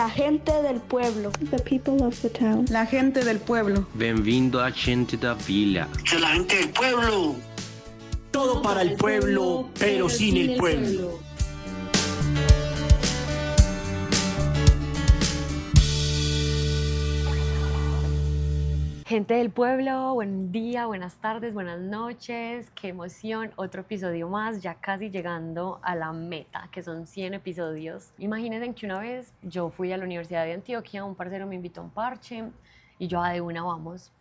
La gente del pueblo. The people of the town. La gente del pueblo. Bem-vindo à gente da vila. La gente del pueblo. Todo para el pueblo, pero sin el pueblo. Gente del pueblo, buen día, buenas tardes, buenas noches, qué emoción, otro episodio más, ya casi llegando a la meta, que son 100 episodios. Imagínense que una vez yo fui a la Universidad de Antioquia, un parcero me invitó a un parche y yo de una vamos.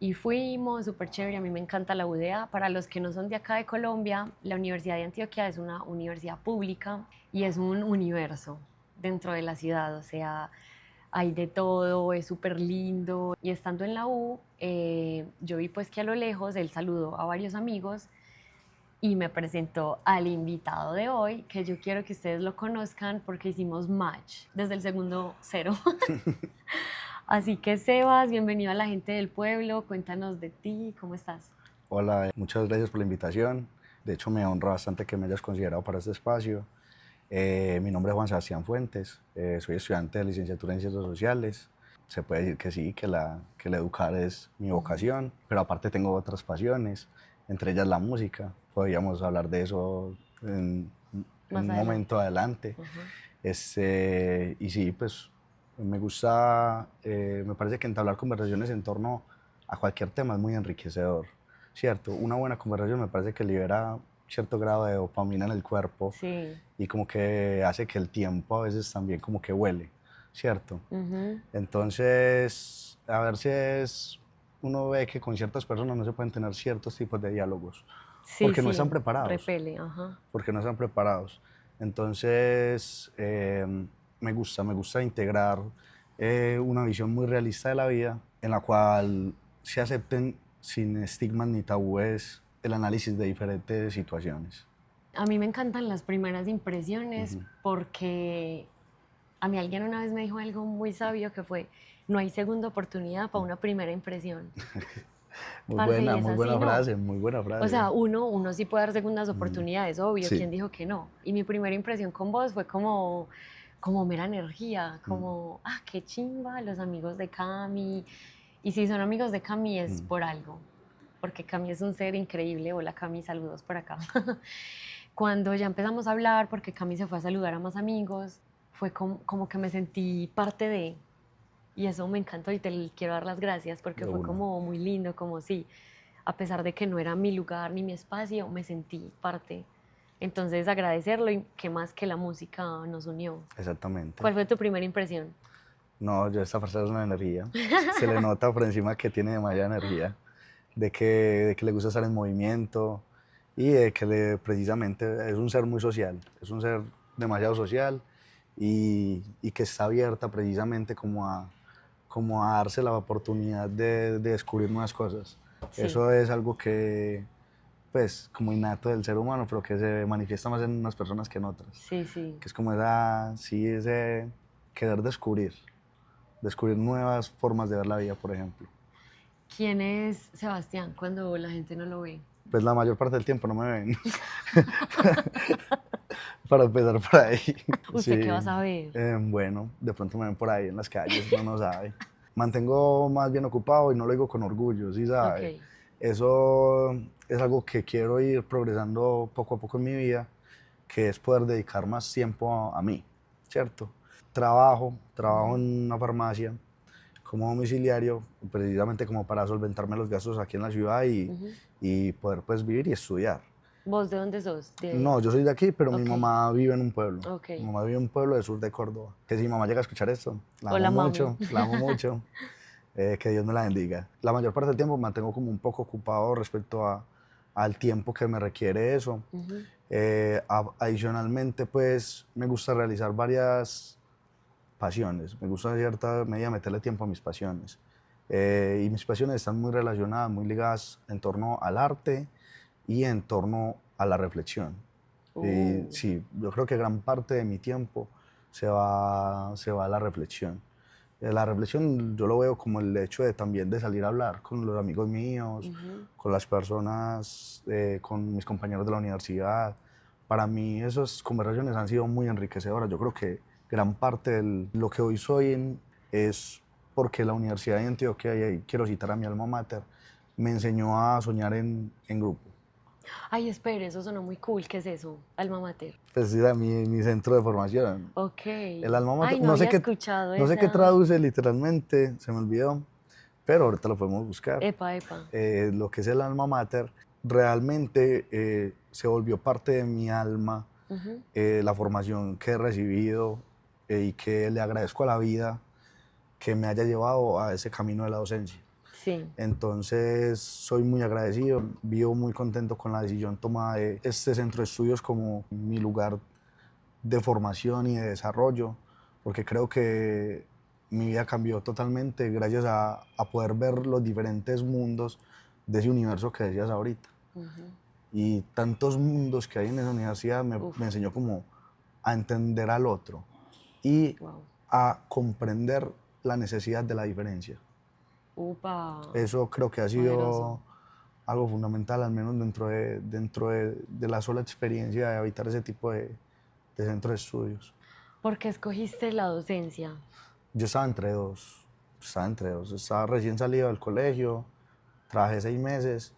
Y fuimos, súper chévere, a mí me encanta la UdeA. Para los que no son de acá de Colombia, la Universidad de Antioquia es una universidad pública y es un universo dentro de la ciudad, o sea, hay de todo, es súper lindo. Y estando en la U, yo vi pues que a lo lejos él saludó a varios amigos y me presentó al invitado de hoy, que yo quiero que ustedes lo conozcan porque hicimos match desde el segundo cero. Así que Sebas, bienvenido a La Gente del Pueblo, cuéntanos de ti, ¿cómo estás? Hola, muchas gracias por la invitación. De hecho, me honra bastante que me hayas considerado para este espacio. Mi nombre es Juan Sebastián Fuentes, soy estudiante de licenciatura en Ciencias Sociales. Se puede decir que sí, que el educar es mi vocación, pero aparte tengo otras pasiones, entre ellas la música. Podríamos hablar de eso en un momento adelante. Y sí, pues me gusta, me parece que entablar conversaciones en torno a cualquier tema es muy enriquecedor, ¿cierto? Una buena conversación me parece que libera cierto grado de dopamina en el cuerpo, sí, y como que hace que el tiempo a veces también como que huele, ¿cierto? Entonces, a veces uno ve que con ciertas personas no se pueden tener ciertos tipos de diálogos, sí, porque no están preparados. Repele, porque no están preparados. Entonces, me gusta integrar una visión muy realista de la vida, en la cual se acepten sin estigmas ni tabúes el análisis de diferentes situaciones. A mí me encantan las primeras impresiones porque a mí alguien una vez me dijo algo muy sabio que fue: no hay segunda oportunidad para una primera impresión. Muy buena frase, muy buena frase. O sea, uno sí puede dar segundas oportunidades, obvio, sí. ¿Quién dijo que no? Y mi primera impresión con vos fue como mera energía, como, qué chimba, los amigos de Cami. Y si son amigos de Cami es por algo, porque Cami es un ser increíble. Hola Cami, saludos por acá. Cuando ya empezamos a hablar, porque Cami se fue a saludar a más amigos, fue como que me sentí parte de, y eso me encantó y te quiero dar las gracias porque fue como muy lindo, como sí, a pesar de que no era mi lugar ni mi espacio, me sentí parte. Entonces agradecerlo, y qué más que la música nos unió. Exactamente. ¿Cuál fue tu primera impresión? No, esta persona es una energía, se le nota por encima que tiene demasiada energía. De que le gusta estar en movimiento y de que precisamente es un ser muy social, es un ser demasiado social y que está abierta precisamente como a darse la oportunidad de descubrir nuevas cosas. Sí. Eso es algo que, pues, como innato del ser humano, pero que se manifiesta más en unas personas que en otras. Sí, sí. Que es como ese querer descubrir nuevas formas de ver la vida, por ejemplo. ¿Quién es Sebastián cuando la gente no lo ve? Pues la mayor parte del tiempo no me ven. Para empezar por ahí. ¿Usted sí. qué vas a ver? Bueno, de pronto me ven por ahí en las calles, uno no sabe. Mantengo más bien ocupado y no lo digo con orgullo, ¿sí sabe? Okay. Eso es algo que quiero ir progresando poco a poco en mi vida, que es poder dedicar más tiempo a mí, ¿cierto? Trabajo en una farmacia como domiciliario, precisamente como para solventarme los gastos aquí en la ciudad y poder pues vivir y estudiar. ¿Vos de dónde sos? No, yo soy de aquí, pero okay. Mi mamá vive en un pueblo. Okay. Mi mamá vive en un pueblo del sur de Córdoba. Que si mi mamá llega a escuchar esto, la Hola, amo mucho, la amo mucho. Que Dios me la bendiga. La mayor parte del tiempo me mantengo como un poco ocupado respecto al tiempo que me requiere eso. Adicionalmente, pues, me gusta realizar varias pasiones. Me gusta en cierta medida meterle tiempo a mis pasiones. Y mis pasiones están muy relacionadas, muy ligadas en torno al arte y en torno a la reflexión. Sí, yo creo que gran parte de mi tiempo se va a la reflexión. La reflexión yo lo veo como el hecho también de salir a hablar con los amigos míos, con las personas, con mis compañeros de la universidad. Para mí esas conversaciones han sido muy enriquecedoras. Yo creo que gran parte de lo que hoy soy es porque la Universidad de Antioquia, y ahí quiero citar a mi alma mater, me enseñó a soñar en grupo. Ay, espere, eso sonó muy cool. ¿Qué es eso? Alma Mater. Pues era mi centro de formación. Ok. El alma mater, Ay, no había escuchado no sé qué esa. traduce literalmente, se me olvidó, pero ahorita lo podemos buscar. Epa, epa. Lo que es el alma mater realmente se volvió parte de mi alma, Ujú. la formación que he recibido y que le agradezco a la vida que me haya llevado a ese camino de la docencia. Sí. Entonces soy muy agradecido, vivo muy contento con la decisión tomada de este centro de estudios como mi lugar de formación y de desarrollo, porque creo que mi vida cambió totalmente gracias a poder ver los diferentes mundos de ese universo que decías ahorita. Ujú. Y tantos mundos que hay en esa universidad Uf. me enseñó como a entender al otro y Wow. a comprender la necesidad de la diferencia. Upa. Eso creo que ha sido Poderoso. algo fundamental, al menos dentro de la sola experiencia de habitar ese tipo de centro de estudios. ¿Por qué escogiste la docencia? Yo estaba recién salido del colegio, trabajé 6 meses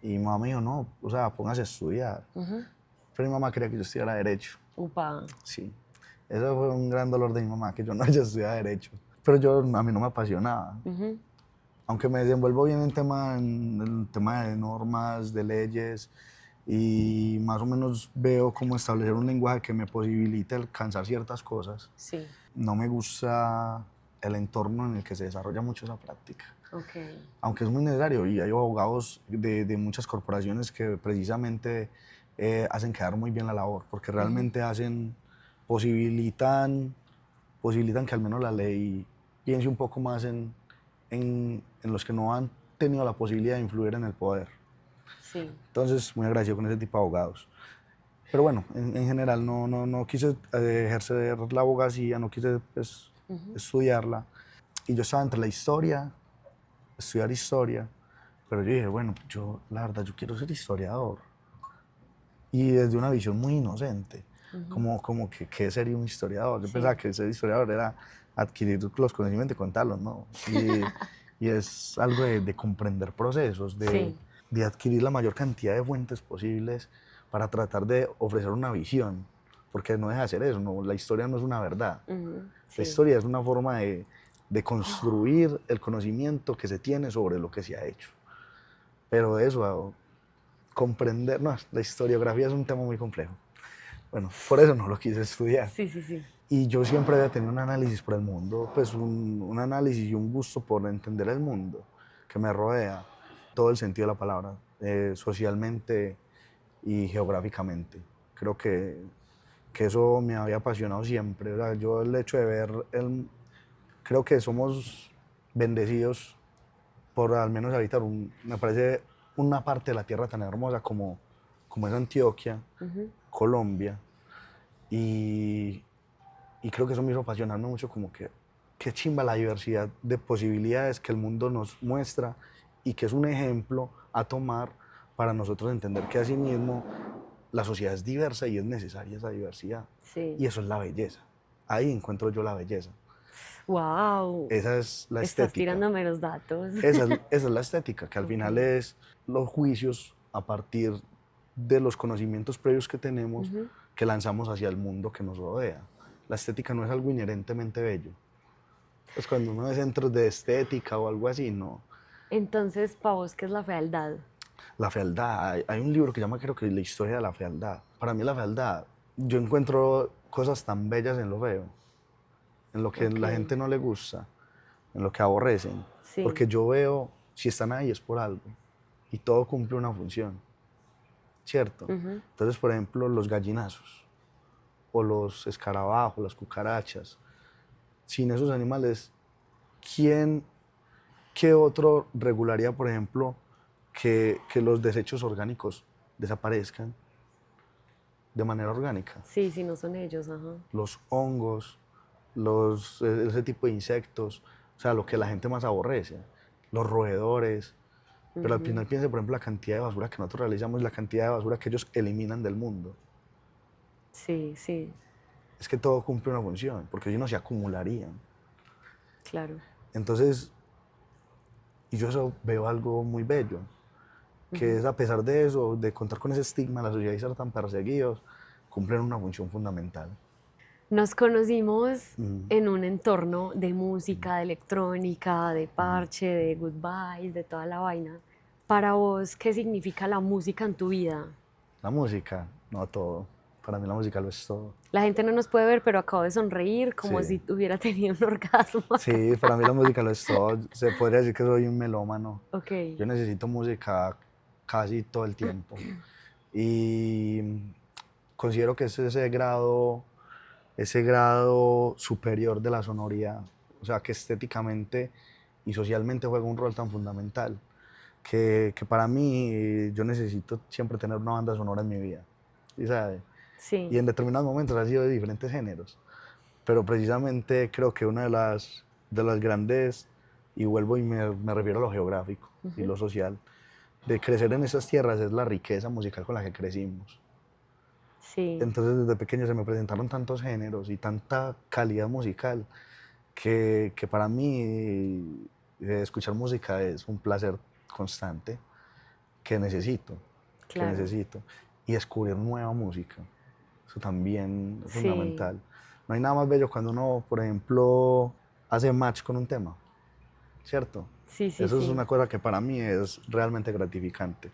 y mi mamá me dijo, no, o sea, póngase a estudiar. Ujú. Pero mi mamá quería que yo estudiara Derecho, Upa. sí. Eso fue un gran dolor de mi mamá, que yo no haya estudiado Derecho. Pero a mí no me apasionaba. Ujú. Aunque me desenvuelvo bien en el tema de normas, de leyes, y más o menos veo cómo establecer un lenguaje que me posibilite alcanzar ciertas cosas, Sí. no me gusta el entorno en el que se desarrolla mucho esa práctica. Ok. Aunque es muy necesario, y hay abogados de muchas corporaciones que precisamente hacen quedar muy bien la labor, porque realmente posibilitan, posibilitan que al menos la ley piense un poco más en los que no han tenido la posibilidad de influir en el poder. Sí. Entonces, muy agradecido con ese tipo de abogados. Pero bueno, en general no quise ejercer la abogacía, no quise pues, estudiarla. Y yo estaba entre la historia, estudiar historia, pero yo dije, bueno, yo la verdad, yo quiero ser historiador. Y desde una visión muy inocente, como que ¿qué sería un historiador? Yo Sí. pensaba que ser historiador era adquirir los conocimientos y contarlos, ¿no? Y es algo de comprender procesos, Sí. de adquirir la mayor cantidad de fuentes posibles para tratar de ofrecer una visión, porque no deja de ser eso, no, la historia no es una verdad. Ujú. La Sí. historia es una forma de construir el conocimiento que se tiene sobre lo que se ha hecho. Pero eso, comprender, no, la historiografía es un tema muy complejo. Bueno, por eso no lo quise estudiar. Sí, sí, sí. Y yo siempre había tenido un análisis por el mundo, pues un análisis y un gusto por entender el mundo que me rodea, todo el sentido de la palabra, socialmente y geográficamente. Creo que eso me había apasionado siempre. O sea, yo el hecho de creo que somos bendecidos por al menos habitar, me parece, una parte de la tierra tan hermosa como es Antioquia, Ujú. Colombia, y, y creo que eso me hizo apasionarme mucho, como que qué chimba la diversidad de posibilidades que el mundo nos muestra y que es un ejemplo a tomar para nosotros entender que asimismo la sociedad es diversa y es necesaria esa diversidad. Sí. Y eso es la belleza. Ahí encuentro yo la belleza. Wow. Esa es la Estás estética. tirándome los datos. Esa es la estética, que al Ok. final es los juicios a partir de los conocimientos previos que tenemos que lanzamos hacia el mundo que nos rodea. La estética no es algo inherentemente bello. Pues cuando uno ve centros de estética o algo así, no. Entonces, ¿para vos qué es la fealdad? La fealdad, hay un libro que llama, creo que La historia de la fealdad. Para mí la fealdad, yo encuentro cosas tan bellas en lo feo, en lo que la Ok. gente no le gusta, en lo que aborrecen. Sí. Porque yo veo, si están ahí es por algo y todo cumple una función, ¿cierto? Entonces, por ejemplo, los gallinazos o los escarabajos, las cucarachas, sin esos animales, ¿qué otro regularía, por ejemplo, que los desechos orgánicos desaparezcan de manera orgánica? Sí, sí, no son ellos, ajá. Los hongos, ese tipo de insectos, o sea, lo que la gente más aborrece, los roedores. Pero al final piense, por ejemplo, la cantidad de basura que nosotros realizamos y la cantidad de basura que ellos eliminan del mundo. Sí, sí. es que todo cumple una función, porque si no se acumularían. Claro. Entonces, y yo eso veo algo muy bello, que es a pesar de eso, de contar con ese estigma de la sociedad y ser tan perseguidos, cumplen una función fundamental. Nos conocimos Ujú. en un entorno de música, de electrónica, de parche, de goodbyes, de toda la vaina. Para vos, ¿qué significa la música en tu vida? La música, no todo. Para mí la música lo es todo. La gente no nos puede ver, pero acabo de sonreír como Sí. si hubiera tenido un orgasmo acá. Sí, para mí la música lo es todo. Se podría decir que soy un melómano. Ok, Yo necesito música casi todo el tiempo. Y considero que es ese grado superior de la sonoridad. O sea, que estéticamente y socialmente juega un rol tan fundamental. Que para mí yo necesito siempre tener una banda sonora en mi vida. ¿Sí sabe? sí, Y en determinados momentos ha sido de diferentes géneros. Pero precisamente creo que una de las grandes, y vuelvo y me refiero a lo geográfico y lo social, de crecer en esas tierras es la riqueza musical con la que crecimos. sí, Entonces desde pequeño se me presentaron tantos géneros y tanta calidad musical que para mí escuchar música es un placer constante que necesito, que claro. necesito. Y descubrir nueva música, eso también es Sí, fundamental. No hay nada más bello cuando uno, por ejemplo, hace match con un tema, ¿cierto? sí, sí, Eso es sí. una cosa que para mí es realmente gratificante.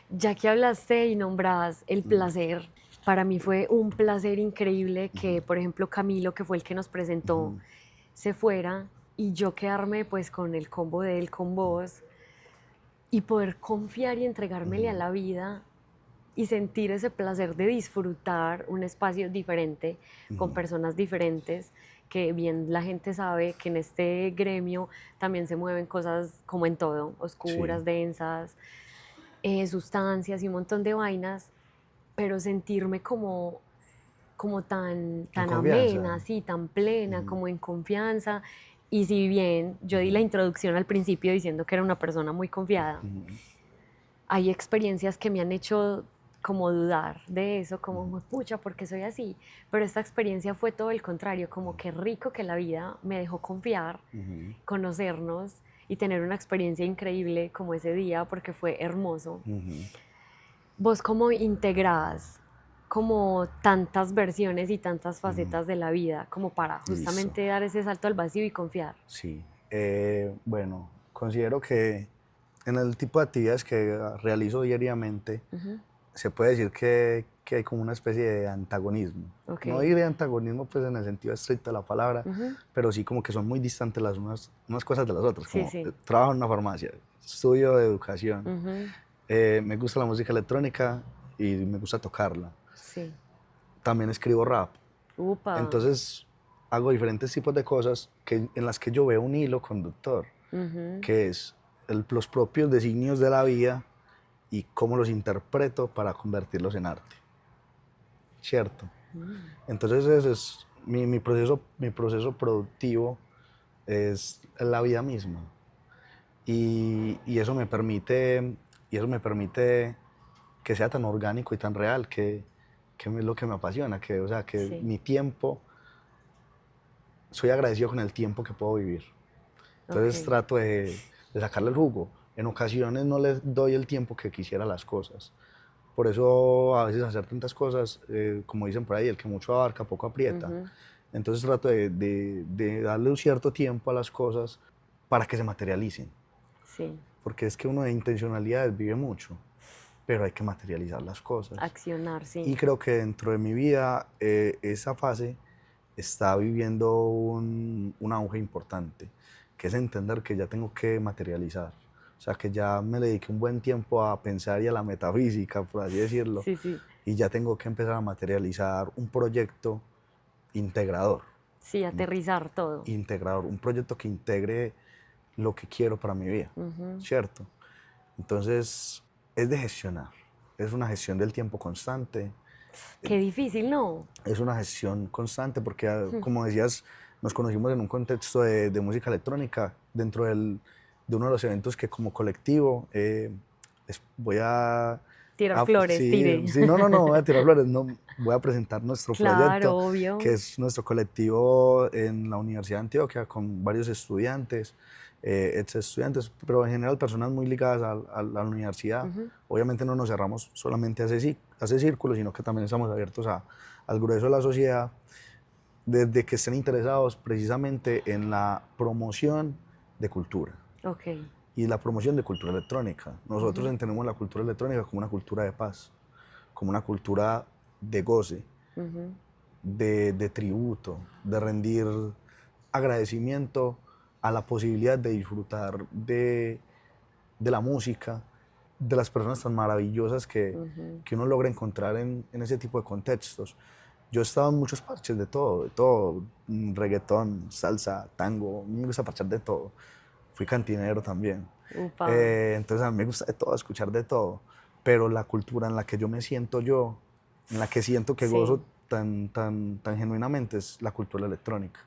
Ya que hablaste y nombras el placer, para mí fue un placer increíble que, por ejemplo, Camilo, que fue el que nos presentó, se fuera y yo quedarme pues con el combo de él, con vos, y poder confiar y entregármele a la vida y sentir ese placer de disfrutar un espacio diferente, con personas diferentes, que bien la gente sabe que en este gremio también se mueven cosas como en todo, oscuras, Sí, densas, sustancias y un montón de vainas, pero sentirme como en tan confianza. amena, así, tan plena, como en confianza. Y si bien yo di la introducción al principio diciendo que era una persona muy confiada, hay experiencias que me han hecho como dudar de eso, como, pucha, ¿por qué soy así? Pero esta experiencia fue todo el contrario, como que rico que la vida me dejó confiar, conocernos y tener una experiencia increíble como ese día, porque fue hermoso. ¿Vos cómo integrás como tantas versiones y tantas facetas de la vida como para Listo. justamente dar ese salto al vacío y confiar? Sí. Bueno, considero que en el tipo de actividades que realizo diariamente, se puede decir que hay como una especie de antagonismo. Ok. No diré antagonismo pues en el sentido estricto de la palabra, pero sí como que son muy distantes las unas cosas de las otras. Sí, Como sí. trabajo en una farmacia, estudio de educación, me gusta la música electrónica y me gusta tocarla. Sí. También escribo rap. Upa. Entonces hago diferentes tipos de cosas en las que yo veo un hilo conductor, que es los propios designios de la vida y cómo los interpreto para convertirlos en arte. ¿Cierto? Entonces ese es mi proceso productivo es la vida misma. Y eso me permite que sea tan orgánico y tan real que es lo que me apasiona, o sea, que Sí. mi tiempo, soy agradecido con el tiempo que puedo vivir. Entonces Ok. trato de sacarle el jugo. En ocasiones no les doy el tiempo que quisiera a las cosas. Por eso a veces hacer tantas cosas, como dicen por ahí, el que mucho abarca, poco aprieta. Entonces trato de darle un cierto tiempo a las cosas para que se materialicen. Sí. Porque es que uno de intencionalidades vive mucho, pero hay que materializar las cosas. Accionar, sí. Y creo que dentro de mi vida esa fase está viviendo un auge importante, que es entender que ya tengo que materializar. O sea, que ya me le dediqué un buen tiempo a pensar y a la metafísica, por así decirlo, Sí, sí. y ya tengo que empezar a materializar un proyecto integrador, Sí, aterrizar todo. un proyecto que integre lo que quiero para mi vida, ¿cierto? Entonces, es de gestionar, es una gestión del tiempo constante, Qué difícil, ¿no? es una gestión constante porque, como decías, nos conocimos en un contexto de música electrónica, de uno de los eventos que como colectivo voy a Tirar flores, sí, tire. sí, no, voy a tirar flores, no, voy a presentar nuestro Claro, proyecto, obvio. que es nuestro colectivo en la Universidad de Antioquia con varios estudiantes, ex estudiantes, pero en general personas muy ligadas a la universidad. Obviamente no nos cerramos solamente a ese círculo, sino que también estamos abiertos al grueso de la sociedad, desde que estén interesados precisamente en la promoción de cultura Ok. y la promoción de cultura electrónica. Nosotros entendemos la cultura electrónica como una cultura de paz, como una cultura de goce, de tributo, de rendir agradecimiento a la posibilidad de disfrutar de la música, de las personas tan maravillosas que uno logra encontrar en ese tipo de contextos. Yo he estado en muchos parches de todo, reggaetón, salsa, tango, me gusta parchar de todo. Fui cantinero también. Upa. Entonces a mí me gusta de todo, escuchar de todo, pero la cultura en la que yo me siento yo, en la que siento que Sí. gozo tan genuinamente es la cultura electrónica,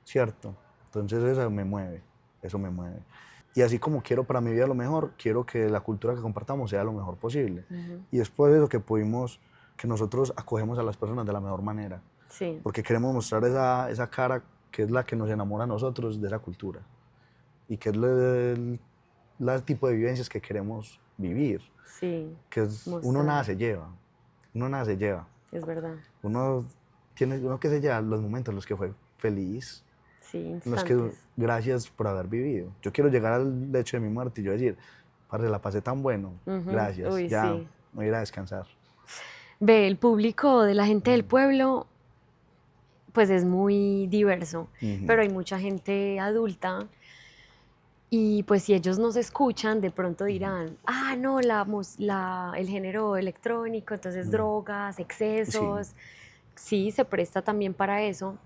¿cierto? Entonces eso me mueve. Y así como quiero para mi vida lo mejor, quiero que la cultura que compartamos sea lo mejor posible. Y después de eso que nosotros acogemos a las personas de la mejor manera, Sí. porque queremos mostrar esa cara que es la que nos enamora a nosotros de esa cultura y que es el tipo de vivencias que queremos vivir, Sí. que es, uno Mostrar. nada se lleva, uno nada se lleva, Es verdad. uno que se lleva los momentos en los que fue feliz, Sí, en los que instantes. gracias por haber vivido. Yo quiero llegar al lecho de mi muerte y yo decir, parce, la pasé tan bueno, gracias, Uy, ya sí. me voy a ir a descansar. Ve, el público de la gente del pueblo, pues es muy diverso, pero hay mucha gente adulta y pues si ellos nos escuchan, de pronto dirán, ah, no, el género electrónico, entonces drogas, excesos, sí, se presta también para eso,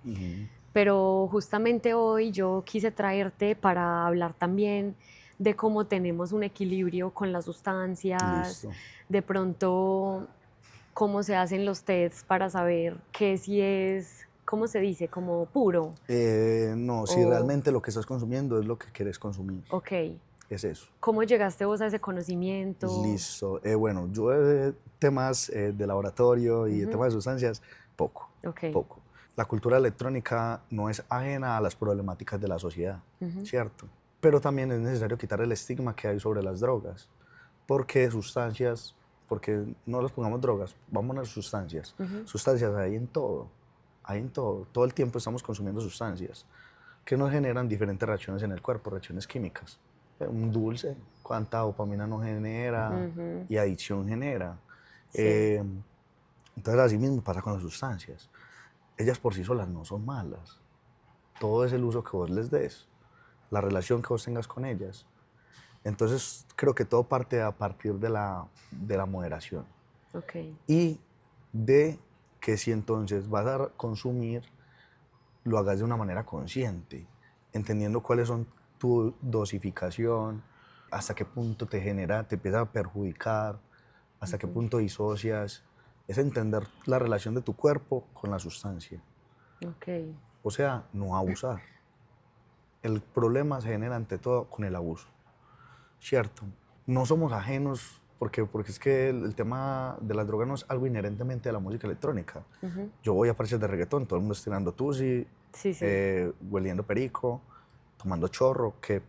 pero justamente hoy yo quise traerte para hablar también de cómo tenemos un equilibrio con las sustancias, Listo. de pronto cómo se hacen los tests para saber qué si es, ¿cómo se dice? Como puro. No, si realmente lo que estás consumiendo es lo que quieres consumir, Ok. es eso. ¿Cómo llegaste vos a ese conocimiento? Listo. Bueno, yo de temas de laboratorio y de temas de sustancias, poco, Ok. poco. La cultura electrónica no es ajena a las problemáticas de la sociedad, ¿cierto? Pero también es necesario quitar el estigma que hay sobre las drogas, porque sustancias, porque no les pongamos drogas, vamos a las sustancias. Sustancias hay en todo el tiempo estamos consumiendo sustancias que nos generan diferentes reacciones en el cuerpo, reacciones químicas. Un dulce, cuánta dopamina no genera y adicción genera. Sí. Entonces así mismo pasa con las sustancias. Ellas por sí solas no son malas. Todo es el uso que vos les des, la relación que vos tengas con ellas. Entonces creo que todo parte a partir de la moderación. Ok. Y de que si entonces vas a consumir, lo hagas de una manera consciente, entendiendo cuáles son tu dosificación, hasta qué punto te genera, te empieza a perjudicar, hasta qué punto disocias. Es entender la relación de tu cuerpo con la sustancia. Ok. O sea, no abusar. El problema se genera ante todo con el abuso, ¿cierto? No somos ajenos, porque es que el tema de las drogas no es algo inherentemente a la música electrónica. Yo voy a parches de reggaetón, todo el mundo estirando tusi, Sí, sí. hueliendo perico, tomando chorro, que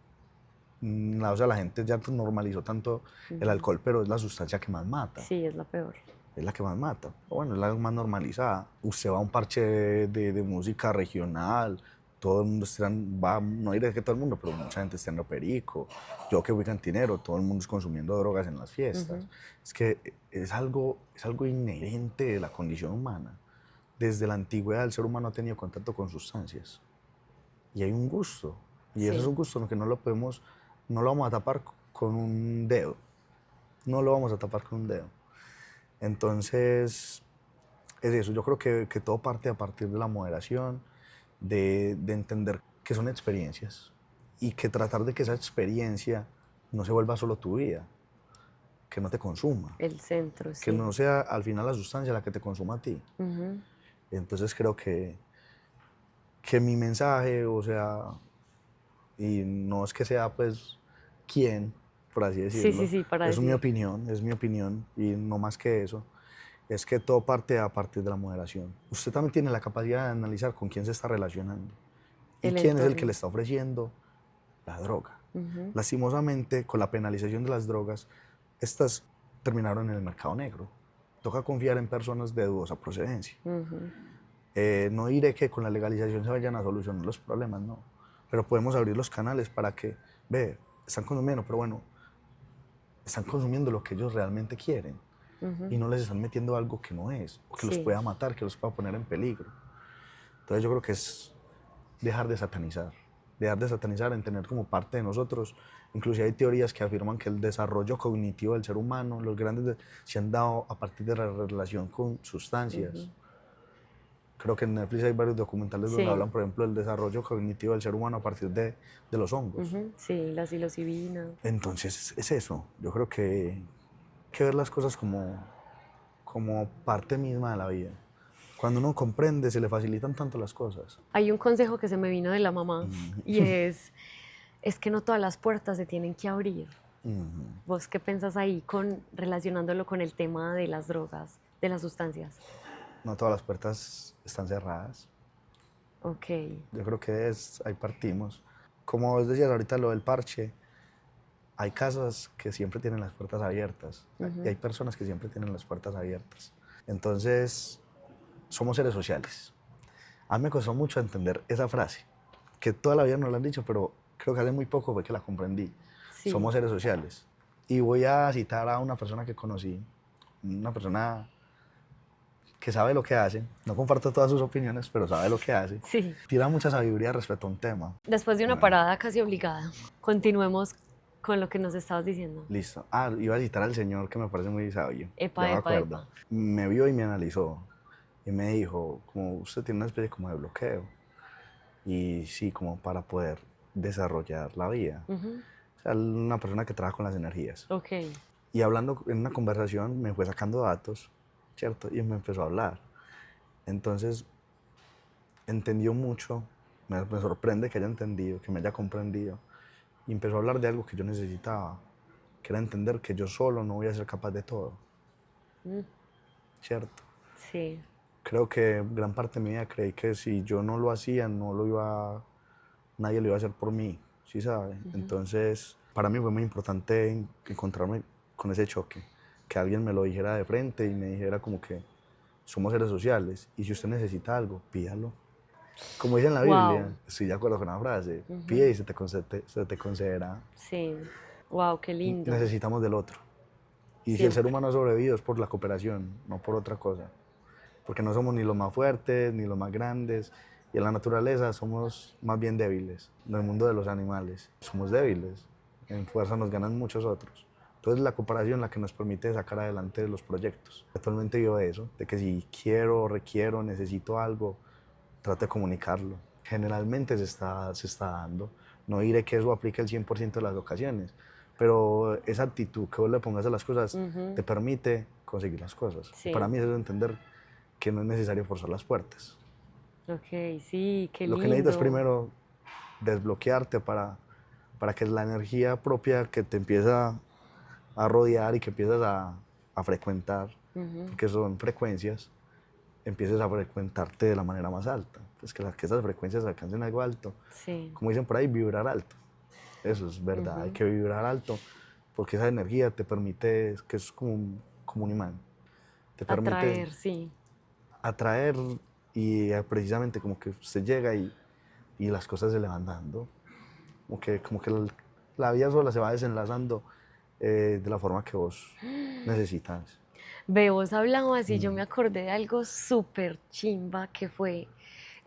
o sea, la gente ya normalizó tanto el alcohol, pero es la sustancia que más mata. Sí, es la peor. Es la que más mata. Bueno, es la más normalizada. Usted va a un parche de música regional, todo el mundo va, no diré que todo el mundo, pero mucha gente está en perico. Yo que fui cantinero, todo el mundo es consumiendo drogas en las fiestas. Es que es algo inherente de la condición humana. Desde la antigüedad el ser humano ha tenido contacto con sustancias. Y hay un gusto. Y ese es un gusto que no lo vamos a tapar con un dedo. No lo vamos a tapar con un dedo. Entonces, es eso. Yo creo que todo parte a partir de la moderación, de entender que son experiencias y que tratar de que esa experiencia no se vuelva solo tu vida, que no te consuma, El centro, sí. que no sea al final la sustancia la que te consuma a ti. Entonces creo que mi mensaje, o sea, y no es que sea pues quién, por así Sí, decirlo. sí, sí, para Es mi decir. opinión, es mi opinión, y no más que eso. Es que todo parte a partir de la moderación. Usted también tiene la capacidad de analizar con quién se está relacionando y El quién es el que entorno. le está ofreciendo la droga. Ujú. Lastimosamente, con la penalización de las drogas, estas terminaron en el mercado negro. Toca confiar en personas de dudosa procedencia. Ujú. No diré que con la legalización se vayan a solucionar los problemas, no. Pero podemos abrir los canales para que, ve, están consumiendo, pero bueno, están consumiendo lo que ellos realmente quieren y no les están metiendo algo que no es, o que los Sí. pueda matar, que los pueda poner en peligro. Entonces yo creo que es dejar de satanizar, en tener como parte de nosotros. Incluso hay teorías que afirman que el desarrollo cognitivo del ser humano, los se han dado a partir de la relación con sustancias. Creo que en Netflix hay varios documentales donde Sí. hablan, por ejemplo, del desarrollo cognitivo del ser humano a partir de los hongos. Ujú. Sí, la psilocibina. Entonces es eso. Yo creo que hay que ver las cosas como parte misma de la vida. Cuando uno comprende, se le facilitan tanto las cosas. Hay un consejo que se me vino de la mamá y es que no todas las puertas se tienen que abrir. ¿Vos qué pensás ahí relacionándolo con el tema de las drogas, de las sustancias? No todas las puertas están cerradas. Ok. Yo creo que ahí partimos. Como vos decías ahorita lo del parche, hay casas que siempre tienen las puertas abiertas y hay personas que siempre tienen las puertas abiertas. Entonces, somos seres sociales. A mí me costó mucho entender esa frase, que toda la vida nos la han dicho, pero creo que hace muy poco fue que la comprendí. Sí. Somos seres sociales. Y voy a citar a una persona que conocí, una persona que sabe lo que hace, no comparto todas sus opiniones, pero sabe lo que hace. Sí. Tira mucha sabiduría respecto a un tema. Después de una parada casi obligada, continuemos con lo que nos estabas diciendo. Listo. Iba a citar al señor que me parece muy sabio. Epa, Ya me epa, acuerdo. epa. Me vio y me analizó. Y me dijo, como usted tiene una especie como de bloqueo. Y sí, como para poder desarrollar la vida. O sea, una persona que trabaja con las energías. Ok. Y hablando en una conversación, me fue sacando datos, ¿cierto? Y me empezó a hablar. Entonces, entendió mucho. Me sorprende que haya entendido, que me haya comprendido. Y empezó a hablar de algo que yo necesitaba, que era entender que yo solo no voy a ser capaz de todo. ¿Cierto? Sí. Creo que gran parte de mi vida creí que si yo no lo hacía, nadie lo iba a hacer por mí, ¿sí sabe? Entonces, para mí fue muy importante encontrarme con ese choque, que alguien me lo dijera de frente y me dijera como que somos seres sociales y si usted necesita algo, pídalo. Como dice en la Biblia, Wow. estoy de acuerdo con la frase, pide y se te concederá. Sí. Wow, qué lindo. Necesitamos del otro. Y si el ser Siempre. humano ha sobrevivido es por la cooperación, no por otra cosa. Porque no somos ni los más fuertes, ni los más grandes. Y en la naturaleza somos más bien débiles. En el mundo de los animales somos débiles. En fuerza nos ganan muchos otros. Entonces la cooperación la que nos permite sacar adelante los proyectos. Actualmente vivo eso, de que si quiero, requiero, necesito algo, trato de comunicarlo. Generalmente se está dando. No diré que eso aplique el 100% de las ocasiones, pero esa actitud que vos le pongas a las cosas te permite conseguir las cosas. Sí. Para mí eso es entender que no es necesario forzar las puertas. Ok, sí, qué Lo lindo. que necesitas primero desbloquearte para que la energía propia que te empieza a rodear y que empiezas a frecuentar, porque son frecuencias, empieces a frecuentarte de la manera más alta. Pues que esas frecuencias alcancen algo alto. Sí. Como dicen por ahí, vibrar alto. Eso es verdad, hay que vibrar alto porque esa energía te permite, que es como un imán, te permite Atraer, sí. atraer y precisamente como que usted llega y las cosas se le van dando. Como que la vida sola se va desenlazando de la forma que vos necesitas. Ve, vos hablabas y yo me acordé de algo súper chimba que fue,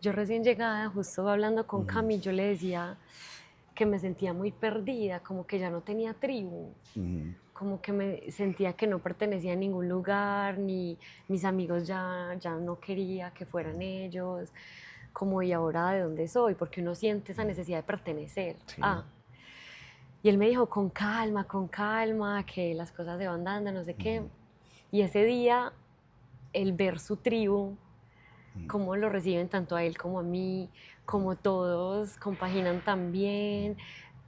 yo recién llegada, justo hablando con Cami, yo le decía que me sentía muy perdida, como que ya no tenía tribu, como que me sentía que no pertenecía a ningún lugar, ni mis amigos ya no quería que fueran ellos, como y ahora de dónde soy, porque uno siente esa necesidad de pertenecer. Sí. Y él me dijo, con calma, que las cosas se van dando, no sé qué. Y ese día, el ver su tribu, cómo lo reciben tanto a él como a mí, como todos compaginan tan bien,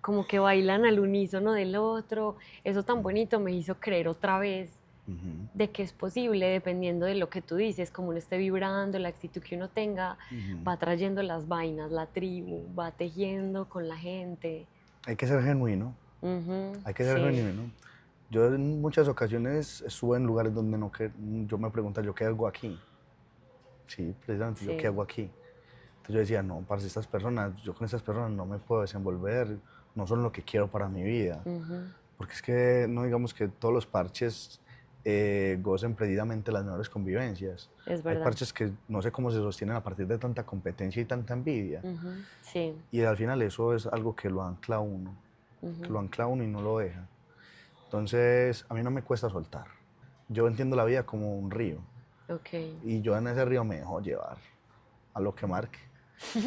como que bailan al unísono del otro. Eso tan bonito me hizo creer otra vez Ujú, de que es posible, dependiendo de lo que tú dices, como uno esté vibrando, la actitud que uno tenga, ujú. va trayendo las vainas, la tribu, va tejiendo con la gente. Hay que ser genuino, Ujú, hay que ser sí, genuino. Yo en muchas ocasiones estuve en lugares donde no que, yo me preguntaba, ¿yo qué hago aquí? Sí, precisamente, ¿yo qué sí. hago aquí? Entonces yo decía, no, parce, estas personas, yo con estas personas no me puedo desenvolver, no son lo que quiero para mi vida. Ujú, Porque es que no digamos que todos los parches gocen precisamente las mejores convivencias. es Hay verdad. parches que no sé cómo se sostienen a partir de tanta competencia y tanta envidia. Ujú, sí. Y al final eso es algo que lo ancla a uno, que Ujú, lo ancla a uno y no lo deja. Entonces, a mí no me cuesta soltar. Yo entiendo la vida como un río ok. y yo en ese río me dejo llevar a lo que marque.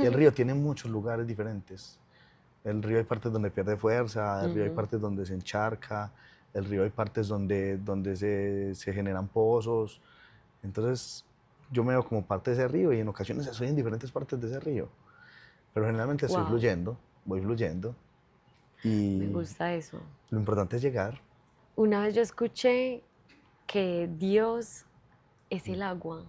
Y el río tiene muchos lugares diferentes. El río hay partes donde pierde fuerza, el río hay Ujú, partes donde se encharca, el río hay partes donde se generan pozos. Entonces, yo me veo como parte de ese río y en ocasiones estoy en diferentes partes de ese río. Pero generalmente estoy wow, fluyendo, voy fluyendo me y gusta eso. lo importante es llegar. Una vez yo escuché que Dios es el agua.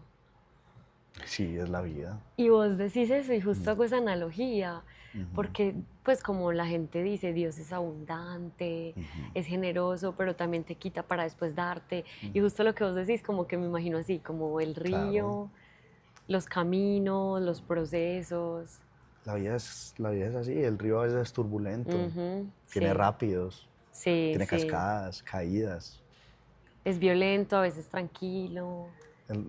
Sí, es la vida. Y vos decís eso y Mm, justo hago esa analogía, ujú, porque pues como la gente dice, Dios es abundante, ujú, es generoso, pero también te quita para después darte. Y ujú. justo lo que vos decís, como que me imagino así, como el Claro, río, los caminos, los procesos. la vida es así, el río a veces es turbulento, Ujú, tiene sí, rápidos, sí, tiene sí. cascadas, caídas. Es violento, a veces tranquilo.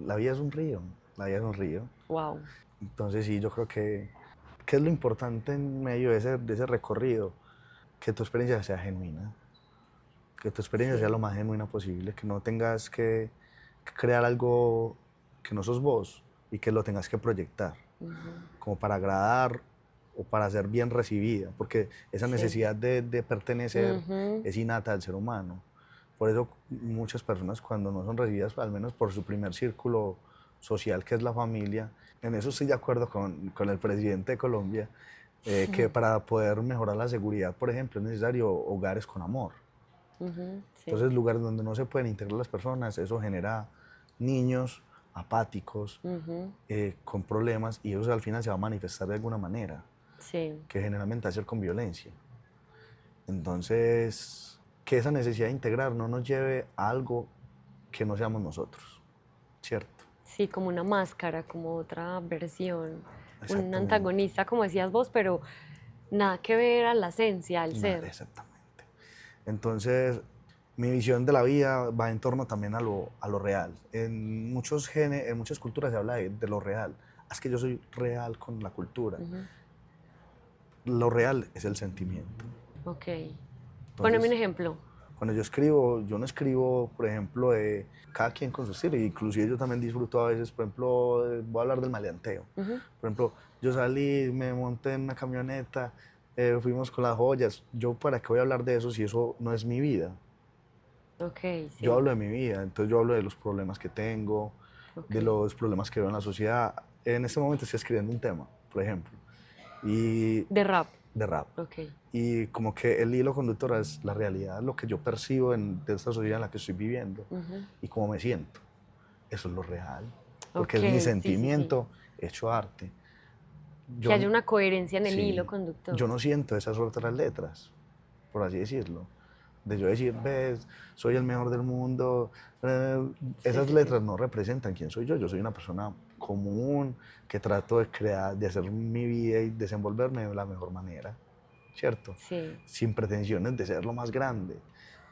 La vida es un río, la vida es un río. Wow. Entonces sí, yo creo que, ¿qué es lo importante en medio de ese recorrido? Que tu experiencia sea genuina, que tu experiencia sea Sí. lo más genuina posible, que no tengas que crear algo que no sos vos y que lo tengas que proyectar, Ujú, como para agradar o para ser bien recibida, porque esa sí. necesidad de pertenecer Ujú, es innata del ser humano. Por eso muchas personas cuando no son recibidas, al menos por su primer círculo social, que es la familia, en eso estoy de acuerdo con el presidente de Colombia, que para poder mejorar la seguridad, por ejemplo, es necesario hogares con amor. ujú, sí. Entonces, lugares donde no se pueden integrar las personas, eso genera niños apáticos, Ujú, con problemas, y eso al final se va a manifestar de alguna manera, sí. que generalmente va a ser con violencia. Entonces, que esa necesidad de integrar no nos lleve a algo que no seamos nosotros, ¿cierto? Sí, como una máscara, como otra versión, un Exactamente. antagonista, como decías vos, pero nada que ver a la esencia, al Nada, ser. exactamente. Entonces, mi visión de la vida va en torno también a lo real. En muchas culturas se habla de lo real. Es que yo soy real con la cultura. Ujú, Lo real es el sentimiento. ok. Poneme un Entonces, ejemplo. cuando yo escribo, yo no escribo, por ejemplo, cada quien con su estilo, inclusive yo también disfruto a veces, por ejemplo, voy a hablar del maleanteo. Ujú, Por ejemplo, yo salí, me monté en una camioneta, fuimos con las joyas. Yo, ¿para qué voy a hablar de eso si eso no es mi vida? ok, Yo sí, hablo de mi vida, entonces yo hablo de los problemas que tengo, ok. de los problemas que veo en la sociedad. En este momento estoy escribiendo un tema, por ejemplo, y De rap, de rap. ok. Y como que el hilo conductor es la realidad, lo que yo percibo de esta sociedad en la que estoy viviendo Ujú, y cómo me siento. Eso es lo real, porque ok, es mi sí, sí, sí. sentimiento hecho arte. Que Yo, haya una coherencia en el hilo sí, conductor. yo no siento esas otras letras, por así decirlo. De yo decir, ves, soy el mejor del mundo. Sí, Esas sí, sí. letras no representan quién soy yo. Yo soy una persona común que trato de crear, de hacer mi vida y desenvolverme de la mejor manera, ¿cierto? Sí, Sin pretensiones de ser lo más grande,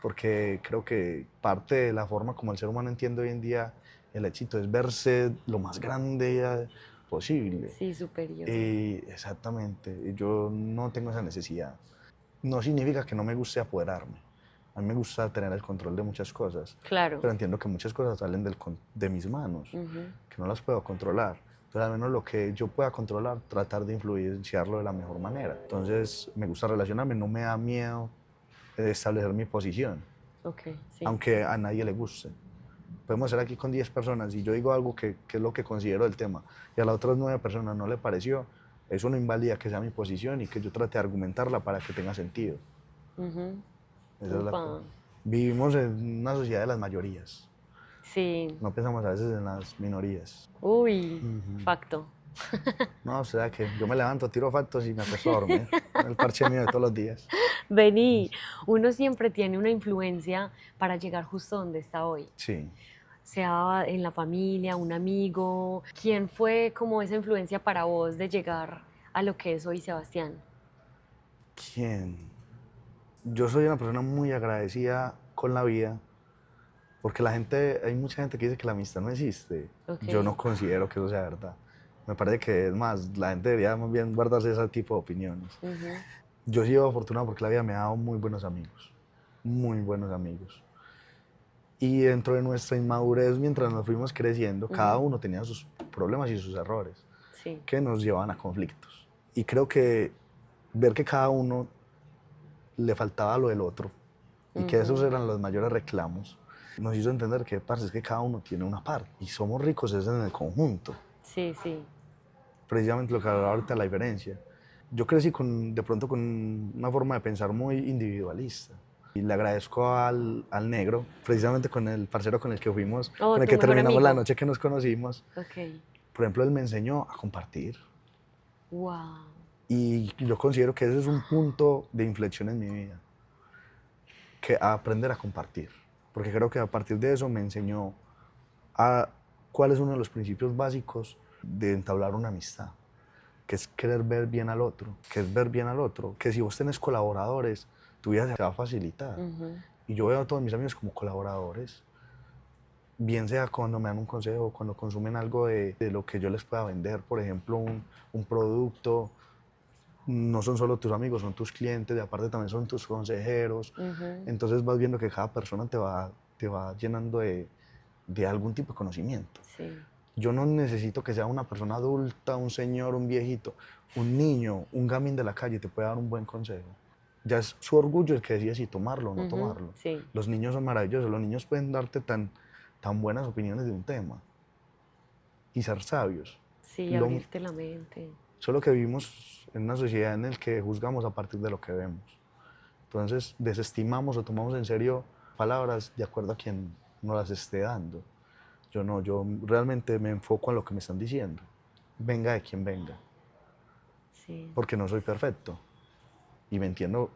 porque creo que parte de la forma como el ser humano entiende hoy en día el éxito es verse lo más grande posible. sí, superior. Y exactamente, yo no tengo esa necesidad. No significa que no me guste apoderarme. A mí me gusta tener el control de muchas cosas, Claro. pero entiendo que muchas cosas salen de mis manos, Ujú, que no las puedo controlar. Entonces, al menos lo que yo pueda controlar, tratar de influenciarlo de la mejor manera. Entonces, me gusta relacionarme, no me da miedo establecer mi posición, ok, sí. aunque a nadie le guste. Podemos ser aquí con 10 personas y yo digo algo que es lo que considero del tema y a las otras 9 personas no le pareció. Eso no invalida que sea mi posición y que yo trate de argumentarla para que tenga sentido. Ujú. Esa es la Upa. cosa. Vivimos en una sociedad de las mayorías. Sí. No pensamos a veces en las minorías. Uy, Ujú. facto. No, o sea que yo me levanto, tiro factos y me acuesto a dormir. El parche mío de todos los días. Vení, uno siempre tiene una influencia para llegar justo donde está hoy. Sí. Sea en la familia, un amigo. ¿Quién fue como esa influencia para vos de llegar a lo que es hoy Sebastián? ¿Quién? Yo soy una persona muy agradecida con la vida porque hay mucha gente que dice que la amistad no existe. Ok. Yo no considero que eso sea verdad. Me parece que es más, la gente debería más bien guardarse ese tipo de opiniones. Ujú. Yo he sido afortunado porque la vida me ha dado muy buenos amigos, muy buenos amigos. Y dentro de nuestra inmadurez, mientras nos fuimos creciendo, cada uno tenía sus problemas y sus errores Sí. que nos llevaban a conflictos. Y creo que ver que cada uno le faltaba lo del otro y que esos eran los mayores reclamos, nos hizo entender que, parce, es que cada uno tiene una parte y somos ricos es en el conjunto. Sí, sí. Precisamente lo que hablaba ahorita, la diferencia. Yo crecí de pronto con una forma de pensar muy individualista. Y le agradezco al negro, precisamente con el parcero con el que fuimos, Oh, con el tu que mejor terminamos la amigo. noche que nos conocimos. Ok. Por ejemplo, él me enseñó a compartir. Wow. Y yo considero que ese es un punto de inflexión en mi vida, que a aprender a compartir. Porque creo que a partir de eso me enseñó a cuál es uno de los principios básicos de entablar una amistad, que es querer ver bien al otro, que es ver bien al otro, que si vos tenés colaboradores, tu vida se va a facilitar. Y yo veo a todos mis amigos como colaboradores, bien sea cuando me dan un consejo, cuando consumen algo de lo que yo les pueda vender, por ejemplo, un producto. No son solo tus amigos, son tus clientes, y aparte también son tus consejeros. Entonces vas viendo que cada persona te va llenando de algún tipo de conocimiento. Sí. Yo no necesito que sea una persona adulta, un señor, un viejito, un niño, un gamín de la calle te puede dar un buen consejo. Ya es su orgullo el que decide si tomarlo o no tomarlo. Sí. Los niños son maravillosos, los niños pueden darte tan buenas opiniones de un tema y ser sabios. Sí, Lo- abrirte la mente. Solo que vivimos en una sociedad en la que juzgamos a partir de lo que vemos. Entonces desestimamos o tomamos en serio palabras de acuerdo a quien nos las esté dando. Yo realmente me enfoco en lo que me están diciendo. Venga de quien venga, Sí. porque no soy perfecto. Y me entiendo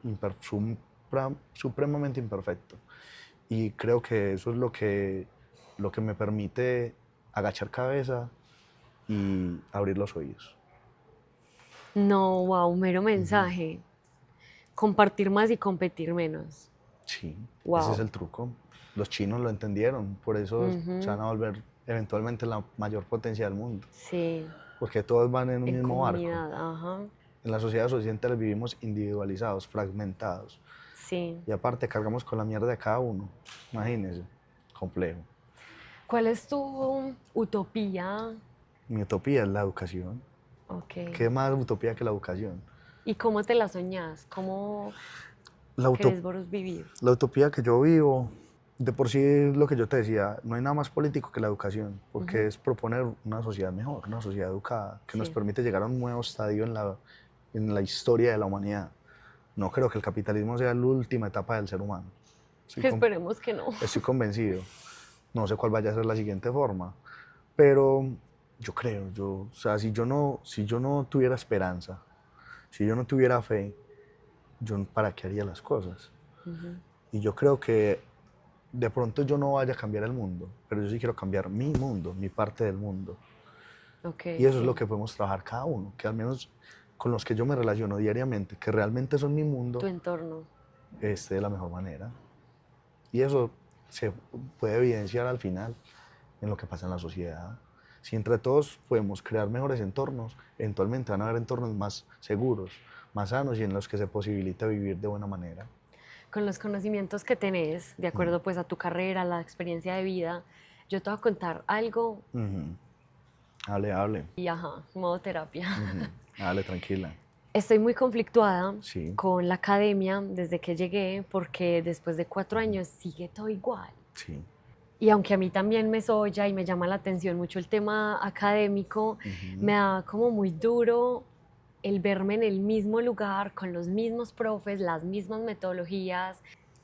supremamente imperfecto. Y creo que eso es lo que me permite agachar cabeza y abrir los oídos. No, wow, mero mensaje. Compartir más y competir menos. Sí, Wow. ese es el truco. Los chinos lo entendieron, por eso se van a volver eventualmente la mayor potencia del mundo, Sí. porque todos van en un En mismo barco. comunidad, ajá. En la sociedad occidental vivimos individualizados, fragmentados, Sí. y aparte cargamos con la mierda de cada uno. Imagínense, complejo. ¿Cuál es tu utopía? Mi utopía es la educación. Ok. ¿Qué más utopía que la educación? ¿Y cómo te la soñás? ¿Cómo La, uto- querés vos vivir? la utopía que yo vivo, de por sí es lo que yo te decía, no hay nada más político que la educación, porque es proponer una sociedad mejor, una sociedad educada, que nos Sí. permite llegar a un nuevo estadio en la historia de la humanidad. No creo que el capitalismo sea la última etapa del ser humano. Esperemos que no. Estoy convencido. No sé cuál vaya a ser la siguiente forma, pero yo creo, o sea, si yo no tuviera esperanza, si yo no tuviera fe, yo para qué haría las cosas. Y yo creo que de pronto yo no vaya a cambiar el mundo, pero yo sí quiero cambiar mi mundo, mi parte del mundo. Ok. Y eso es sí. lo que podemos trabajar cada uno, que al menos con los que yo me relaciono diariamente, que realmente son mi mundo, Tu entorno. esté de la mejor manera. Y eso se puede evidenciar al final en lo que pasa en la sociedad. Si entre todos podemos crear mejores entornos, eventualmente van a haber entornos más seguros, más sanos y en los que se posibilita vivir de buena manera. Con los conocimientos que tenés, de acuerdo pues a tu carrera, la experiencia de vida, yo te voy a contar algo Ujú. Hable. y ajá, modo terapia. Ujú. Hable, tranquila. Estoy muy conflictuada Sí. con la academia desde que llegué porque después de 4 años sigue todo igual. Sí. Y aunque a mí también me soya y me llama la atención mucho el tema académico, me da como muy duro el verme en el mismo lugar, con los mismos profes, las mismas metodologías,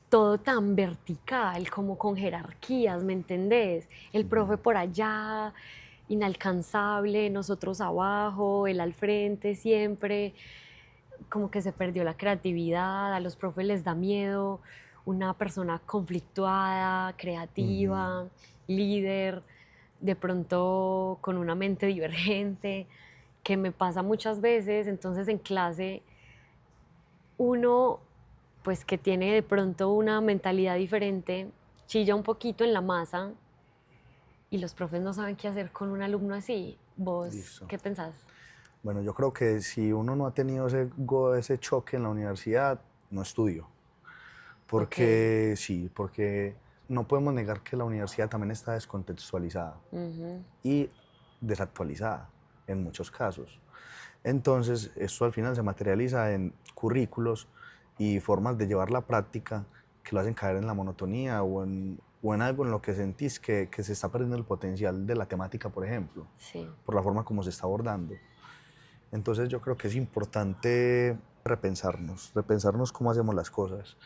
todo tan vertical, como con jerarquías, ¿me entendés? El profe por allá, inalcanzable, nosotros abajo, él al frente siempre, como que se perdió la creatividad, a los profes les da miedo una persona conflictuada, creativa, líder, de pronto con una mente divergente, que me pasa muchas veces. Entonces en clase uno, pues que tiene de pronto una mentalidad diferente, chilla un poquito en la masa y los profes no saben qué hacer con un alumno así. ¿Vos Listo. qué pensás? Bueno, yo creo que si uno no ha tenido ese choque en la universidad, no estudió. Porque sí, porque no podemos negar que la universidad también está descontextualizada y desactualizada en muchos casos. Entonces, esto al final se materializa en currículos y formas de llevar la práctica que lo hacen caer en la monotonía o en algo en lo que sentís que se está perdiendo el potencial de la temática, por ejemplo, Sí. por la forma como se está abordando. Entonces, yo creo que es importante repensarnos cómo hacemos las cosas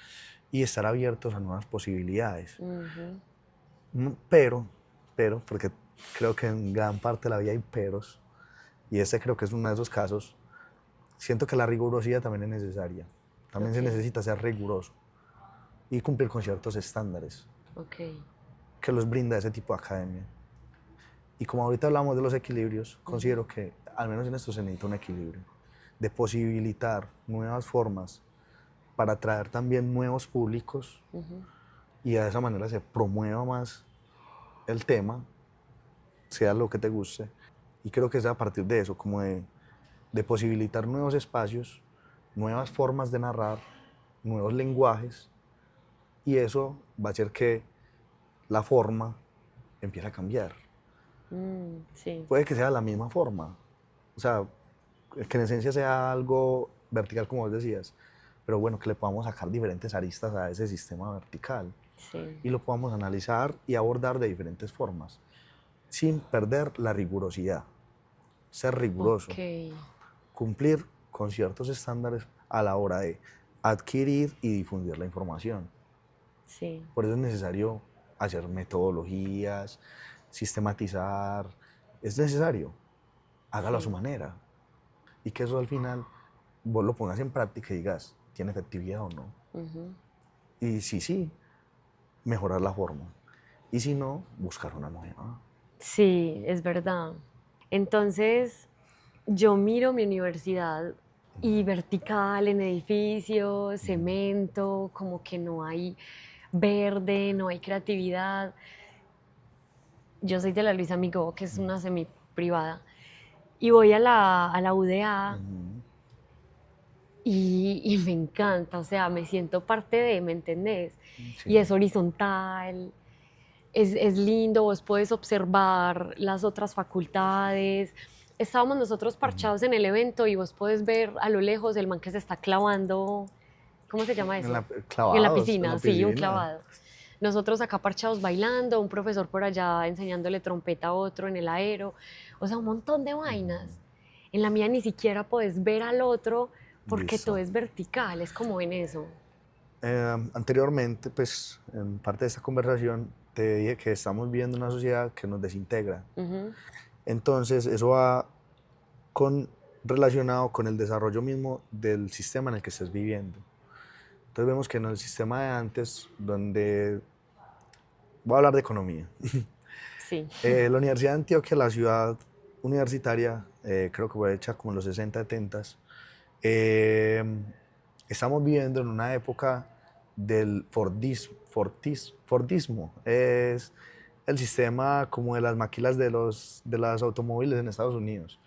y estar abiertos a nuevas posibilidades. Pero, porque creo que en gran parte de la vida hay peros, y este creo que es uno de esos casos, siento que la rigurosidad también es necesaria. También se necesita ser riguroso y cumplir con ciertos estándares que los brinda ese tipo de academia. Y como ahorita hablamos de los equilibrios, considero que al menos en esto se necesita un equilibrio, de posibilitar nuevas formas para atraer también nuevos públicos y de esa manera se promueva más el tema, sea lo que te guste. Y creo que es a partir de eso, como de posibilitar nuevos espacios, nuevas formas de narrar, nuevos lenguajes, y eso va a hacer que la forma empiece a cambiar. Sí. Puede que sea la misma forma, o sea, que en esencia sea algo vertical como vos decías, pero bueno, que le podamos sacar diferentes aristas a ese sistema vertical y lo podamos analizar y abordar de diferentes formas, sin perder la rigurosidad. Ser riguroso, cumplir con ciertos estándares a la hora de adquirir y difundir la información. Sí. Por eso es necesario hacer metodologías, sistematizar, es necesario, hágalo a su manera y que eso al final vos lo pongas en práctica y digas, ¿tiene efectividad o no? Y si sí, mejorar la forma y si no, buscar una nueva. Sí, es verdad. Entonces, yo miro mi universidad y vertical en edificios, cemento, como que no hay verde, no hay creatividad. Yo soy de la Luisa Migó, que es una semi privada, y voy a la UDA y me encanta, o sea, me siento parte de, ¿me entendés? Sí. Y es horizontal, es lindo, vos puedes observar las otras facultades. Estábamos nosotros parchados en el evento y vos puedes ver a lo lejos el man que se está clavando, ¿cómo se llama eso? Clavados, en la piscina, sí, un piscina. clavado. Nosotros acá parchados bailando, un profesor por allá enseñándole trompeta a otro en el aero, o sea, un montón de vainas. En la mía ni siquiera puedes ver al otro porque Listo. todo es vertical, es como en eso. Anteriormente, pues, en parte de esta conversación, te dije que estamos viviendo una sociedad que nos desintegra. Entonces, eso va relacionado con el desarrollo mismo del sistema en el que estés viviendo. Entonces, vemos que en el sistema de antes, donde... Voy a hablar de economía. Sí. La Universidad de Antioquia, la ciudad universitaria, creo que fue hecha como en los 60, 70. Estamos viviendo en una época del Fordismo. Es el sistema como de las maquilas de las automóviles en Estados Unidos.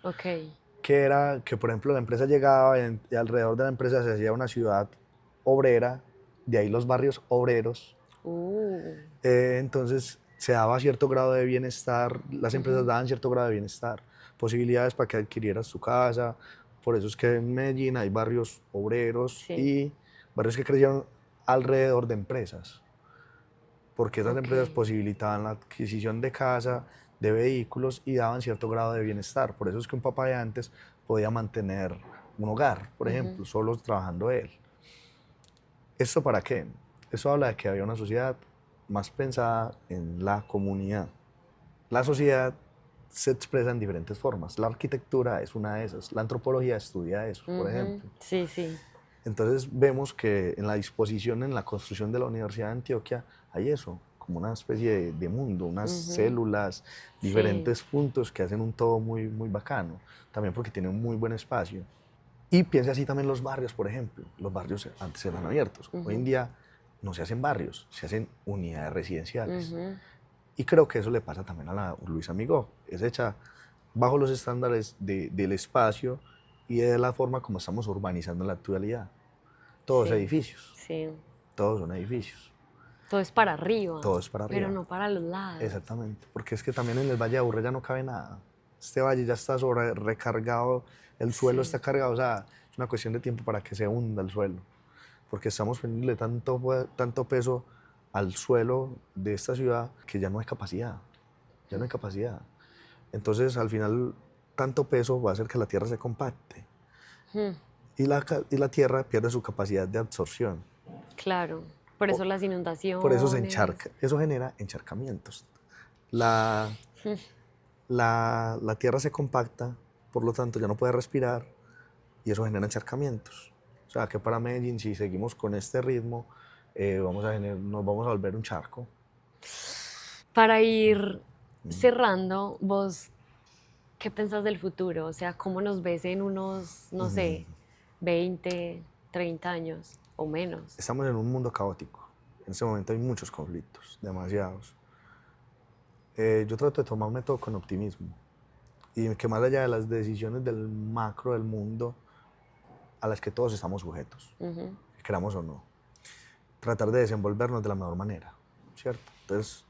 Que era que, por ejemplo, la empresa llegaba y alrededor de la empresa se hacía una ciudad obrera, de ahí los barrios obreros. Entonces se daba cierto grado de bienestar, las empresas daban cierto grado de bienestar, posibilidades para que adquirieras tu casa. Por eso es que en Medellín hay barrios obreros y barrios que crecieron alrededor de empresas, porque esas empresas posibilitaban la adquisición de casa, de vehículos y daban cierto grado de bienestar. Por eso es que un papá de antes podía mantener un hogar, por ejemplo, solo trabajando él. ¿Esto para qué? Eso habla de que había una sociedad más pensada en la comunidad. La sociedad se expresa en diferentes formas. La arquitectura es una de esas. La antropología estudia eso, por ejemplo. Sí, sí. Entonces vemos que en la disposición, en la construcción de la Universidad de Antioquia, hay eso, como una especie de mundo, unas células, diferentes puntos que hacen un todo muy, muy bacano. También porque tiene un muy buen espacio. Y piensa así también los barrios, por ejemplo. Los barrios antes eran abiertos. Hoy en día no se hacen barrios, se hacen unidades residenciales. Y creo que eso le pasa también a la Luis Amigó. Es hecha bajo los estándares del espacio y de la forma como estamos urbanizando en la actualidad. Todos edificios. Sí. Todos son edificios. Todo es para arriba. Todo es para arriba. Pero no para los lados. Exactamente. Porque es que también en el Valle de Aburrá ya no cabe nada. Este valle ya está sobre recargado, el suelo está cargado. O sea, es una cuestión de tiempo para que se hunda el suelo. Porque estamos poniéndole tanto peso al suelo de esta ciudad que ya no hay capacidad. Ya no hay capacidad. Entonces, al final, tanto peso va a hacer que la tierra se compacte. Y la tierra pierde su capacidad de absorción. Claro, por eso las inundaciones. Por eso se encharca. Eso genera encharcamientos. La tierra se compacta, por lo tanto ya no puede respirar y eso genera encharcamientos. O sea que para Medellín, si seguimos con este ritmo, nos vamos a volver un charco. Para ir cerrando, vos, ¿qué pensás del futuro? O sea, ¿cómo nos ves en unos, no sé, 20, 30 años o menos? Estamos en un mundo caótico. En este momento hay muchos conflictos, demasiados. Yo trato de tomarme todo con optimismo y que más allá de las decisiones del macro del mundo a las que todos estamos sujetos, queramos o no, tratar de desenvolvernos de la mejor manera, ¿cierto? Entonces,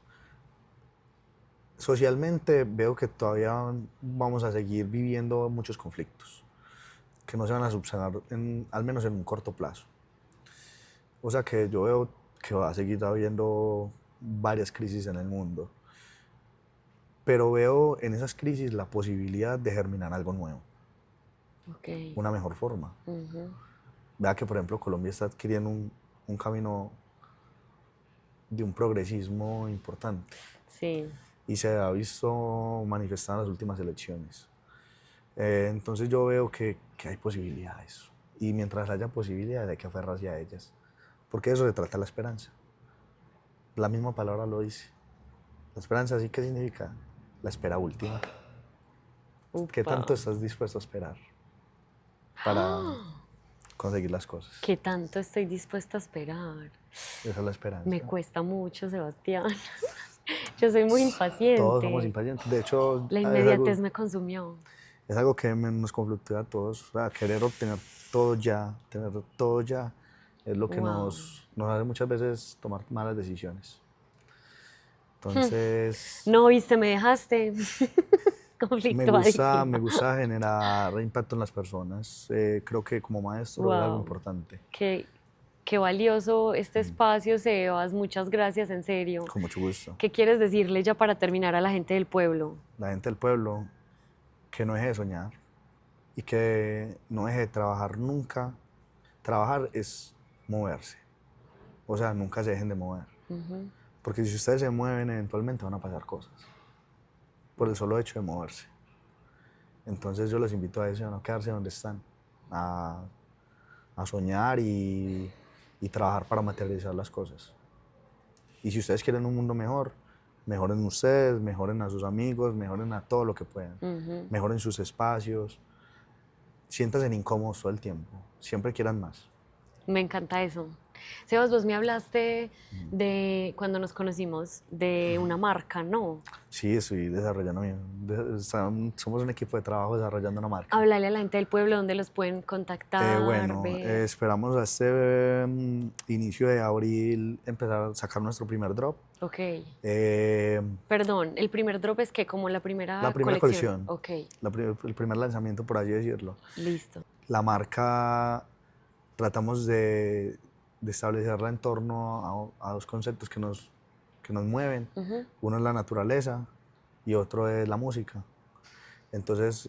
socialmente veo que todavía vamos a seguir viviendo muchos conflictos que no se van a subsanar, al menos en un corto plazo. O sea que yo veo que va a seguir habiendo varias crisis en el mundo, pero veo en esas crisis la posibilidad de germinar algo nuevo, una mejor forma. Vea que, por ejemplo, Colombia está adquiriendo un camino de un progresismo importante. Sí. Y se ha visto manifestar en las últimas elecciones. Entonces yo veo que hay posibilidades. Y mientras haya posibilidades hay que aferrarse a ellas. Porque de eso se trata la esperanza. La misma palabra lo dice. La esperanza, ¿sí qué significa? La espera última. Upa. ¿Qué tanto estás dispuesto a esperar para conseguir las cosas? ¿Qué tanto estoy dispuesta a esperar? Esa es la esperanza. Me cuesta mucho, Sebastián. Yo soy muy impaciente. Todos somos impacientes. De hecho, la inmediatez me consumió. Es algo que nos conflictúa a todos. O sea, querer obtener todo ya, tener todo ya, es lo que nos hace muchas veces tomar malas decisiones. Entonces... No, viste, me dejaste conflictuadísima. Me gusta generar impacto en las personas. Creo que como maestro es algo importante. Qué valioso este espacio, Sebas. Muchas gracias, en serio. Con mucho gusto. ¿Qué quieres decirle ya para terminar a la gente del pueblo? La gente del pueblo, que no deje de soñar y que no deje de trabajar nunca. Trabajar es moverse. O sea, nunca se dejen de mover. Porque si ustedes se mueven, eventualmente van a pasar cosas. Por el solo hecho de moverse. Entonces yo les invito a eso, a no quedarse donde están. A soñar y trabajar para materializar las cosas. Y si ustedes quieren un mundo mejor, mejoren ustedes, mejoren a sus amigos, mejoren a todo lo que puedan. Mejoren sus espacios. Siéntanse incómodos todo el tiempo. Siempre quieran más. Me encanta eso. Sebas, vos me hablaste de, cuando nos conocimos, de una marca, ¿no? Sí, estoy desarrollando, somos un equipo de trabajo desarrollando una marca. Háblale a la gente del pueblo, ¿dónde los pueden contactar? Esperamos a este inicio de abril empezar a sacar nuestro primer drop. Ok. Perdón, ¿el primer drop es qué? ¿Como la primera colección? Ok. El primer lanzamiento, por así decirlo. Listo. La marca tratamos de establecerla en torno a dos conceptos que nos mueven. Uno es la naturaleza y otro es la música. Entonces,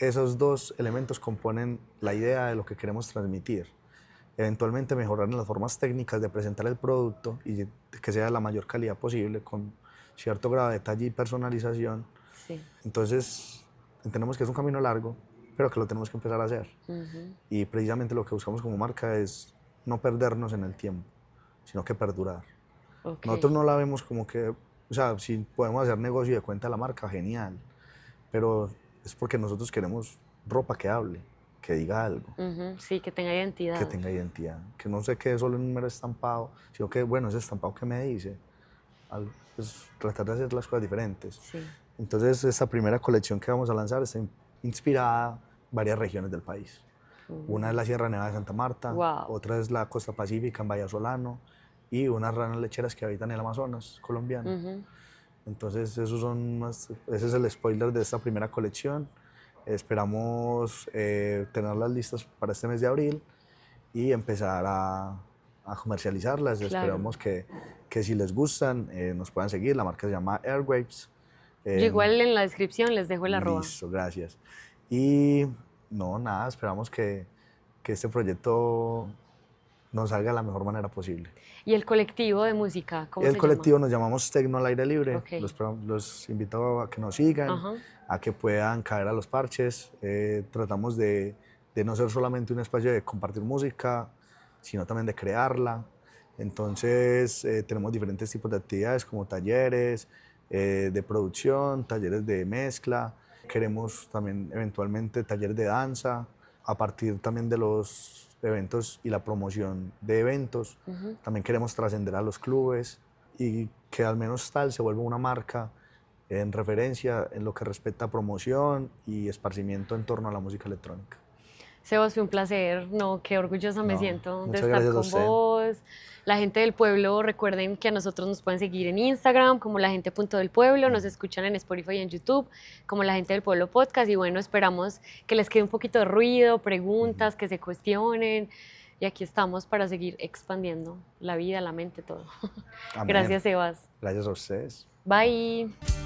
esos dos elementos componen la idea de lo que queremos transmitir. Eventualmente mejorar en las formas técnicas de presentar el producto y que sea de la mayor calidad posible, con cierto grado de detalle y personalización. Sí. Entonces, entendemos que es un camino largo, pero que lo tenemos que empezar a hacer. Y precisamente lo que buscamos como marca es no perdernos en el tiempo, sino que perdurar. Ok. Nosotros no la vemos como que, o sea, si podemos hacer negocio de cuenta de la marca, genial, pero es porque nosotros queremos ropa que hable, que diga algo, Sí, que tenga identidad. que tenga identidad, que no se quede solo en un mero estampado, sino que, bueno, ese estampado que me dice, pues, tratar de hacer las cosas diferentes. Sí. Entonces, esta primera colección que vamos a lanzar está inspirada en varias regiones del país. Una es la Sierra Nevada de Santa Marta, Wow. otra es la Costa Pacífica en Vallasolano y unas ranas lecheras que habitan en el Amazonas colombiano. Entonces, ese es el spoiler de esta primera colección. Esperamos tenerlas listas para este mes de abril y empezar a comercializarlas. Claro. Esperamos que si les gustan nos puedan seguir. La marca se llama Airwaves. Yo igual en la descripción les dejo el arroba. Listo, gracias. Y no, nada, esperamos que este proyecto nos salga de la mejor manera posible. ¿Y el colectivo de música? ¿Cómo El se colectivo llama? nos llamamos Tecno al Aire Libre. Ok. Los invito a que nos sigan, Ajá. a que puedan caer a los parches. Tratamos de no ser solamente un espacio de compartir música, sino también de crearla. Entonces tenemos diferentes tipos de actividades como talleres de producción, talleres de mezcla. Queremos también eventualmente talleres de danza, a partir también de los eventos y la promoción de eventos. También queremos trascender a los clubes y que al menos tal se vuelva una marca en referencia en lo que respecta a promoción y esparcimiento en torno a la música electrónica. Sebas, fue un placer, no, qué orgullosa me No, siento de muchas estar gracias a con usted. vos. La gente del pueblo, recuerden que a nosotros nos pueden seguir en Instagram como La Gente Punto del Pueblo, nos escuchan en Spotify y en YouTube como La Gente del Pueblo Podcast y bueno, esperamos que les quede un poquito de ruido, preguntas, que se cuestionen y aquí estamos para seguir expandiendo la vida, la mente, todo. Amén. Gracias, Sebas. Gracias a ustedes. Bye.